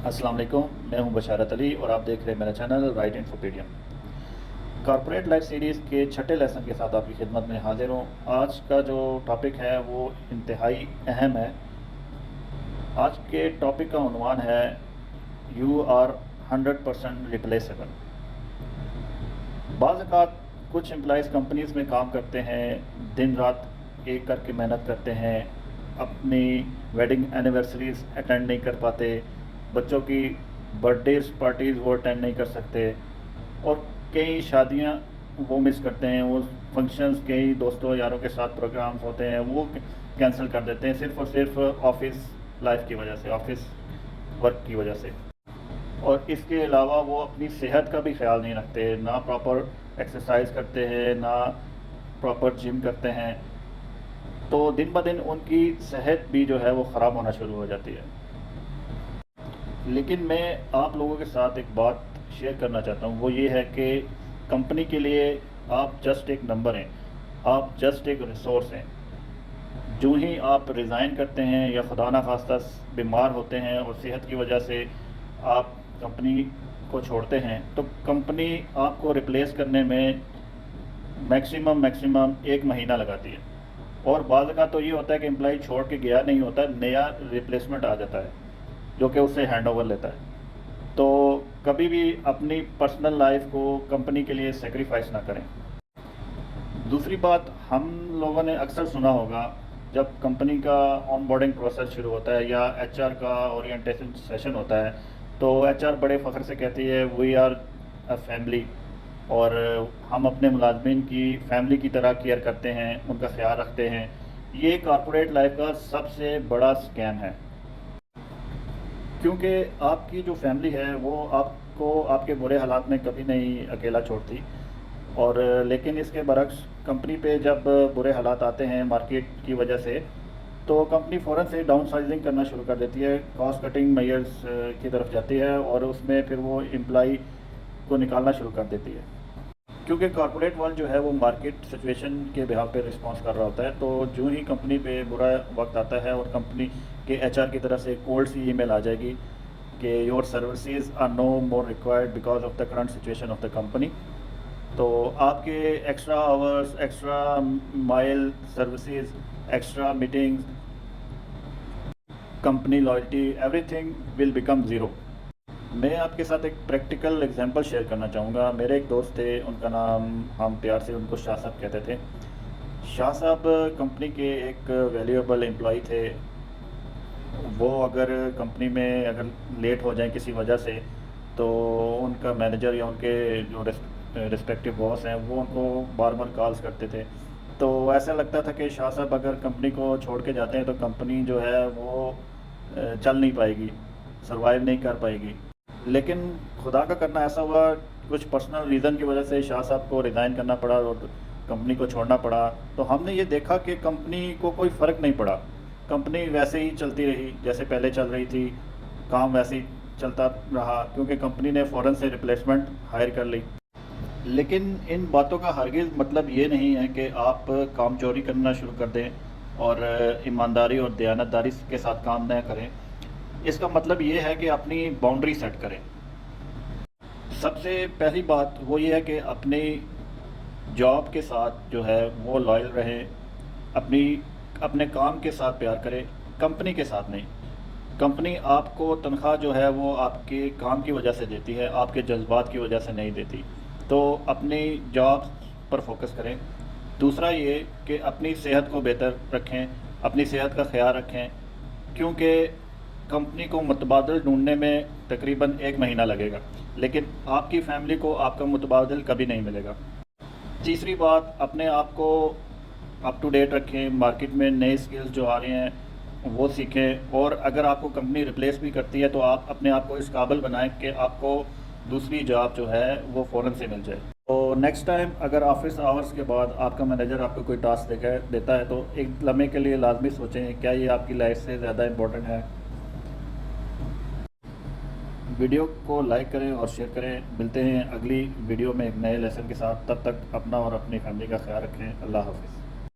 अस्सलाम वालेकुम, मैं हूं बशारत अली और आप देख रहे हैं मेरा channel right Infopedia. Corporate life series के छठे लेसन के साथ आपकी खिदमत में हाजिर हूं। आज का जो टॉपिक है वो इंतहाई अहम है। आज के टॉपिक का उन्वान है यू आर 100% रिप्लेसेबल। बाज़ औक़ात कुछ एम्प्लॉइज़ कंपनीज़ में काम करते हैं, दिन रात एक करके मेहनत करते हैं, अपनी वेडिंग एनिवर्सरीज़ अटेंड नहीं कर पाते, बच्चों की बर्थडेज़ पार्टीज़ वो अटेंड नहीं कर सकते और कई शादियां वो मिस करते हैं। वो फंक्शंस कई दोस्तों यारों के साथ प्रोग्राम्स होते हैं वो कैंसिल कर देते हैं सिर्फ़ और सिर्फ ऑफिस लाइफ की वजह से, ऑफिस वर्क की वजह से। और इसके अलावा वो अपनी सेहत का भी ख्याल नहीं रखते, ना प्रॉपर एक्सरसाइज करते हैं, ना प्रॉपर जिम करते हैं। तो दिन ब दिन उनकी सेहत भी जो है वो ख़राब होना शुरू हो जाती है। लेकिन मैं आप लोगों के साथ एक बात शेयर करना चाहता हूँ, वो ये है कि कंपनी के लिए आप जस्ट एक नंबर हैं, आप जस्ट एक रिसोर्स हैं। जो ही आप रिज़ाइन करते हैं या खुदा ना खास्ता बीमार होते हैं और सेहत की वजह से आप कंपनी को छोड़ते हैं, तो कंपनी आपको रिप्लेस करने में मैक्सिमम 1 महीना लगाती है। और बाज़ का तो ये होता है कि एम्प्लॉई छोड़ के गया नहीं होता, नया रिप्लेसमेंट आ जाता है जो कि उससे हैंड ओवर लेता है। तो कभी भी अपनी पर्सनल लाइफ को कंपनी के लिए सेक्रीफाइस ना करें। दूसरी बात, हम लोगों ने अक्सर सुना होगा जब कंपनी का ऑनबोर्डिंग प्रोसेस शुरू होता है या एचआर का ओरिएंटेशन सेशन होता है, तो एचआर बड़े फ़ख्र से कहती है वी आर अ फैमिली, और हम अपने मुलाजमीन की फैमिली की तरह केयर करते हैं, उनका ख्याल रखते हैं। ये कॉर्पोरेट लाइफ का सबसे बड़ा स्कैम है, क्योंकि आपकी जो फैमिली है वो आपको आपके बुरे हालात में कभी नहीं अकेला छोड़ती। और लेकिन इसके बरक्स कंपनी पे जब बुरे हालात आते हैं मार्केट की वजह से, तो कंपनी फ़ौरन से डाउन साइजिंग करना शुरू कर देती है, कॉस्ट कटिंग मेजर्स की तरफ जाती है और उसमें फिर वो एम्प्लॉई को निकालना शुरू कर देती है। क्योंकि कॉर्पोरेट वर्ल्ड जो है वो मार्केट सिचुएशन के बिहाफ पे रिस्पॉन्स कर रहा होता है। तो जो ही कंपनी पे बुरा वक्त आता है और कंपनी के एचआर की तरफ से कोल्ड सी ईमेल आ जाएगी कि your services are no more required because of the current situation of the company, तो आपके extra hours, extra mile services, extra meetings, company loyalty, everything will become zero. मैं आपके साथ एक प्रैक्टिकल एग्जांपल शेयर करना चाहूँगा। मेरे एक दोस्त थे, उनका नाम, हम प्यार से उनको शाह साहब कहते थे। शाह साहब कंपनी के एक वैल्यूएबल एम्प्लॉई थे। वो अगर कंपनी में अगर लेट हो जाए किसी वजह से, तो उनका मैनेजर या उनके जो रिस्पेक्टिव बॉस हैं वो उनको बार बार कॉल्स करते थे। तो ऐसा लगता था कि शाह साहब अगर कंपनी को छोड़ के जाते हैं तो कंपनी जो है वो चल नहीं पाएगी, सर्वाइव नहीं कर पाएगी। लेकिन खुदा का करना ऐसा हुआ, कुछ पर्सनल रीज़न की वजह से शाह साहब को रिज़ाइन करना पड़ा और कंपनी को छोड़ना पड़ा। तो हमने ये देखा कि कंपनी को कोई फ़र्क नहीं पड़ा, कंपनी वैसे ही चलती रही जैसे पहले चल रही थी, काम वैसे ही चलता रहा, क्योंकि कंपनी ने फ़ौरन से रिप्लेसमेंट हायर कर ली। लेकिन इन बातों का हरगिज़ मतलब ये नहीं है कि आप काम चोरी करना शुरू कर दें और ईमानदारी और दयानतदारी के साथ काम न करें। इसका मतलब ये है कि अपनी बाउंड्री सेट करें। सबसे पहली बात वो ये है कि अपनी जॉब के साथ जो है वो लॉयल रहें, अपने काम के साथ प्यार करें, कंपनी के साथ नहीं। कंपनी आपको तनख्वाह जो है वो आपके काम की वजह से देती है, आपके जज्बात की वजह से नहीं देती। तो अपनी जॉब पर फोकस करें। दूसरा ये कि अपनी सेहत को बेहतर रखें, अपनी सेहत का ख्याल रखें, क्योंकि कंपनी को मुतबादिल ढूंढने में तकरीबन 1 महीना लगेगा, लेकिन आपकी फैमिली को आपका मुतबादिल कभी नहीं मिलेगा। तीसरी बात, अपने आप को अप टू डेट रखें, मार्केट में नए स्किल्स जो आ रहे हैं वो सीखें, और अगर आपको कंपनी रिप्लेस भी करती है तो आप अपने आप को इस काबिल बनाएं कि आपको दूसरी जॉब जो है वो फ़ौरन से मिल जाए। तो नेक्स्ट टाइम अगर ऑफिस आवर्स के बाद आपका मैनेजर आपको कोई टास्क देता है तो एक लम्हे के लिए लाजमी सोचें क्या ये आपकी लाइफ से ज़्यादा इम्पोर्टेंट है। वीडियो को लाइक करें और शेयर करें। मिलते हैं अगली वीडियो में एक नए लेसन के साथ। तब तक अपना और अपनी फैमिली का ख्याल रखें। अल्लाह हाफ़िज़।